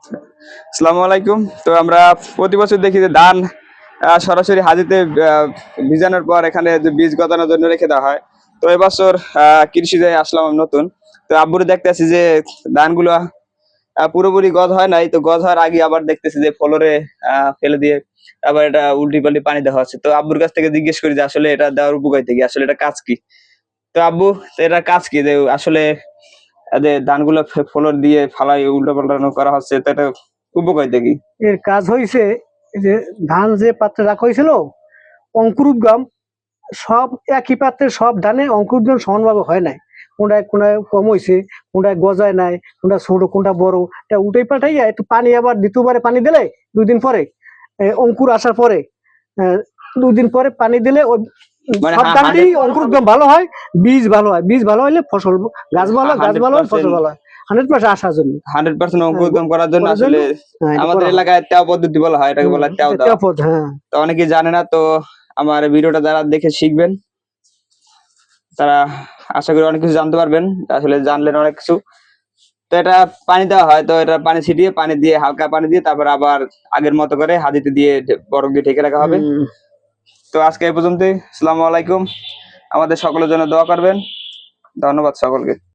আসসালামু আলাইকুম। তো আমরা প্রতি বছর দেখি যে ধান সরাসরি হাজিতে ভিজানোর পর এখানে যে বীজ গজানোর জন্য রেখে দেওয়া হয়। তো এবছর কৃষিতে আসলাম আমি নতুন। তো আব্বুরে দেখতেছি যে ধানগুলো পুরোপুরি গজ হয় নাই। তো গজ হওয়ার আগে আবার দেখতেছি যে ফলরে ফেলে দিয়ে আবার এটা উল্টি পাল্টি পানি দেওয়া হচ্ছে। তো আব্বুর কাছ থেকে জিজ্ঞেস করি যে আসলে এটা দেওয়ার উপকারিতা কি? আসলে এটা কাজ কি? তো আব্বু, তো এটার কাজ কি? যে আসলে যে ধানগুলো ফলর দিয়ে ফালাই উল্টো পাল্টানো করা হচ্ছে, তো এটা উপকারিতা কি? এর কাজ হইছে যে ধান যে পাত্রে রাখা হয়েছিল অঙ্কুরোদ্গম সব একই পাত্রে সব ধানে অঙ্কুরোদ্গম সমানভাবে হয় নাই। কোনটায় কোনটায় কম হয়েছে, কোনটায় গজায় নাই, কোনটা ছোট কোনটা বড়, এটা উল্টাই পাল্টাইয়া একটু পানি আবার দ্বিতীয়বারে পানি দিলে 2 দিন পরে অঙ্কুর আসার পরে 2 দিন পরে পানি দিলে ওই মানে সব ধানটি অঙ্কুরোদ্গম ভালো হয়, বীজ ভালো হয়, বীজ ভালো হলে ফসল গাছ ভালো হয়, গাছ ভালো হয়, ফসল ভালো হয়। 100% আসার জন্য 100% হ্যাঁ, অঙ্কুরোদ্গম করার জন্য করার জন্য আসলে এটা আমাদের করা হয়। এলাকায় ত্যাও পদ্ধতি বলা হয়, এটাকে বলা হয় ত্যাও এটা দেওয়া। তেপদ, হ্যাঁ। তো অনেকেই জানে না, তো আমার ভিডিওটা যারা দেখে শিখবেন তারা আশা করি অনেক কিছু জানতে পারবেন। আসলে জানলেন অনেক কিছু। তো এটা পানি দেওয়া হয়, তো এটা পানি ছিটিয়ে পানি দিয়ে হালকা পানি দিয়ে তারপর আবার আগের মতো করে হাদিতে দিয়ে বরফ দিয়ে ঢেকে রাখা হবে। তো আজকে এই পর্যন্তই। আসসালামু আলাইকুম। আমাদের সকলের জন্য দোয়া করবেন। ধন্যবাদ সকলকে।